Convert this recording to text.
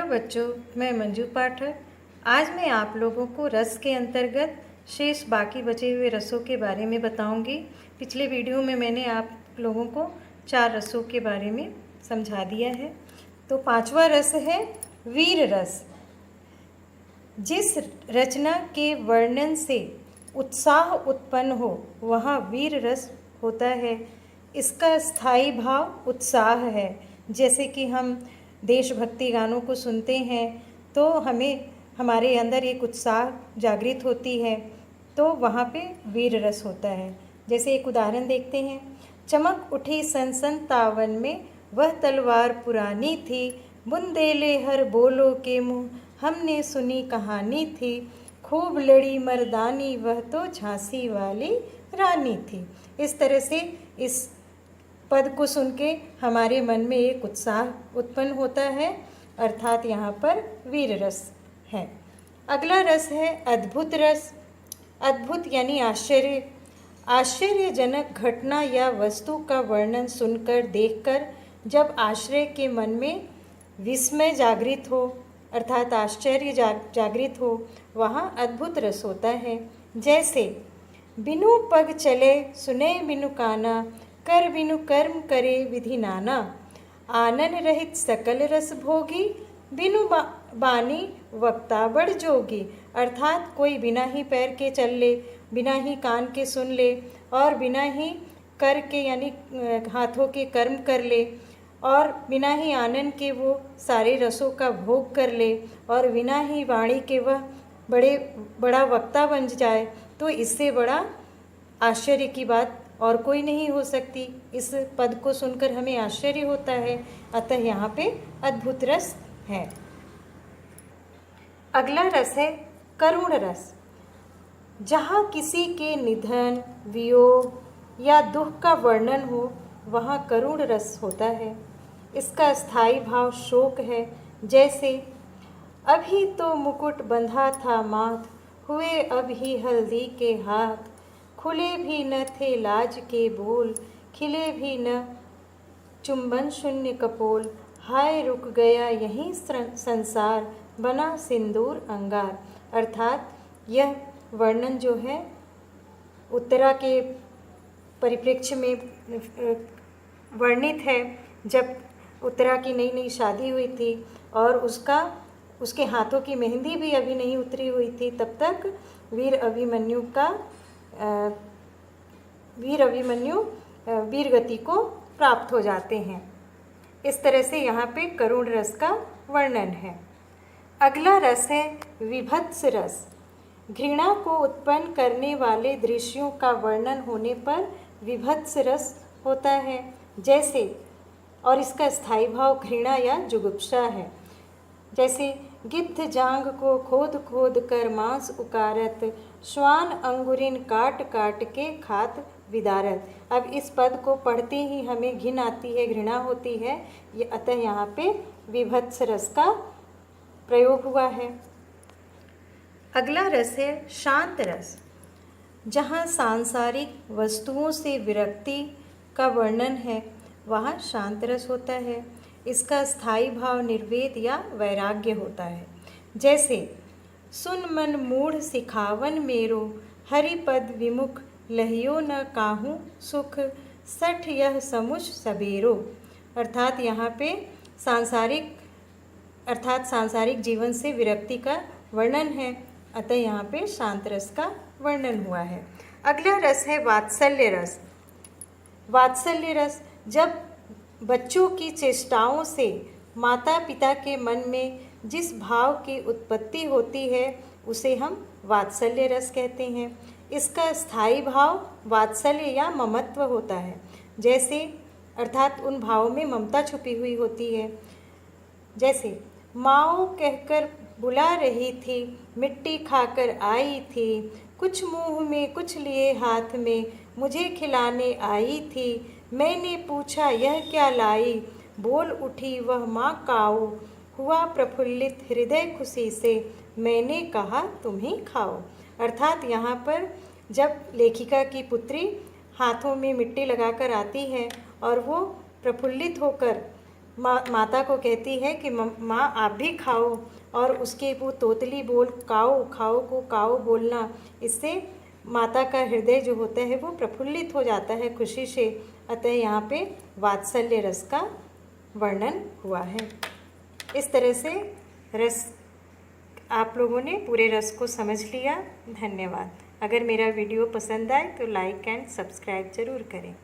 बच्चों, मैं मंजू पाठक। आज मैं आप लोगों को रस के अंतर्गत शेष बाकी बचे हुए रसों के बारे में बताऊंगी। पिछले वीडियो में मैंने आप लोगों को 4 रसों के बारे में समझा दिया है। तो 5वां रस है वीर रस। जिस रचना के वर्णन से उत्साह उत्पन्न हो वह वीर रस होता है। इसका स्थायी भाव उत्साह है। जैसे कि हम देशभक्ति गानों को सुनते हैं तो हमें हमारे अंदर एक उत्साह जागृत होती है, तो वहाँ पे वीर रस होता है। जैसे एक उदाहरण देखते हैं। चमक उठी सन सन तावन में, वह तलवार पुरानी थी, बुंदेले हर बोलो के मुँह, हमने सुनी कहानी थी, खूब लड़ी मर्दानी, वह तो झांसी वाली रानी थी। इस तरह से इस पद को सुन के हमारे मन में एक उत्साह उत्पन्न होता है, अर्थात यहाँ पर वीर रस है। अगला रस है अद्भुत रस। अद्भुत यानी आश्चर्य। आश्चर्यजनक घटना या वस्तु का वर्णन सुनकर, देखकर जब आश्चर्य के मन में विस्मय जागृत हो, अर्थात आश्चर्य जागृत हो, वहाँ अद्भुत रस होता है। जैसे बिनु पग चले सुने बिनु काना, कर बिनु कर्म करे विधि नाना, आनन रहित सकल रस भोगी, बिनु बानी वक्ता बड़ जोगी। अर्थात कोई बिना ही पैर के चल ले, बिना ही कान के सुन ले और बिना ही कर के यानी हाथों के कर्म कर ले और बिना ही आनंद के वो सारे रसों का भोग कर ले और बिना ही वाणी के वह बड़ा वक्ता बन जाए, तो इससे बड़ा आश्चर्य की बात और कोई नहीं हो सकती। इस पद को सुनकर हमें आश्चर्य होता है, अतः यहाँ पे अद्भुत रस है। अगला रस है करुण रस। जहाँ किसी के निधन, वियोग या दुख का वर्णन हो वहाँ करुण रस होता है। इसका स्थायी भाव शोक है। जैसे अभी तो मुकुट बंधा था माथ, हुए अब ही हल्दी के हाथ, खुले भी न थे लाज के बोल, खिले भी न चुंबन शून्य कपोल, हाय रुक गया यहीं संसार, बना सिंदूर अंगार। अर्थात यह वर्णन जो है उत्तरा के परिप्रेक्ष्य में वर्णित है। जब उत्तरा की नई नई शादी हुई थी और उसके हाथों की मेहंदी भी अभी नहीं उतरी हुई थी, तब तक वीर अभिमन्यु वीर गति को प्राप्त हो जाते हैं। इस तरह से यहाँ पे करुण रस का वर्णन है। अगला रस है विभत्स रस। घृणा को उत्पन्न करने वाले दृश्यों का वर्णन होने पर विभत्स रस होता है। जैसे और इसका स्थायी भाव घृणा या जुगुप्सा है। जैसे गिद्ध जांग को खोद खोद कर मांस उकारत, श्वान अंगुरिन काट काट के खात विदारत। अब इस पद को पढ़ते ही हमें घिन आती है, घृणा होती है, अतः यहाँ पे विभत्स रस का प्रयोग हुआ है। अगला रस है शांत रस। जहाँ सांसारिक वस्तुओं से विरक्ति का वर्णन है वहाँ शांत रस होता है। इसका स्थायी भाव निर्वेद या वैराग्य होता है। जैसे सुन मन मूढ़ सिखावन मेरो, हरिपद विमुख लहियो न काहू सुख, सठ यह समुझ सबेरो। अर्थात यहाँ पे सांसारिक जीवन से विरक्ति का वर्णन है, अतः यहाँ पे शांत रस का वर्णन हुआ है। अगला रस है वात्सल्य रस। वात्सल्य रस जब बच्चों की चेष्टाओं से माता पिता के मन में जिस भाव की उत्पत्ति होती है उसे हम वात्सल्य रस कहते हैं। इसका स्थायी भाव वात्सल्य या ममत्व होता है। जैसे अर्थात उन भावों में ममता छुपी हुई होती है। जैसे माओ कहकर बुला रही थी, मिट्टी खाकर आई थी, कुछ मुंह में कुछ लिए हाथ में, मुझे खिलाने आई थी, मैंने पूछा यह क्या लाई, बोल उठी वह माँ काऊ, हुआ प्रफुल्लित हृदय खुशी से, मैंने कहा तुम ही खाओ। अर्थात यहाँ पर जब लेखिका की पुत्री हाथों में मिट्टी लगाकर आती है और वो प्रफुल्लित होकर माता को कहती है कि माँ आप भी खाओ, और उसके वो तोतली बोल काओ खाओ को काओ बोलना, इससे माता का हृदय जो होता है वो प्रफुल्लित हो जाता है खुशी से। अतः यहाँ पे वात्सल्य रस का वर्णन हुआ है। इस तरह से रस आप लोगों ने पूरे रस को समझ लिया। धन्यवाद। अगर मेरा वीडियो पसंद आए तो लाइक एंड सब्सक्राइब ज़रूर करें।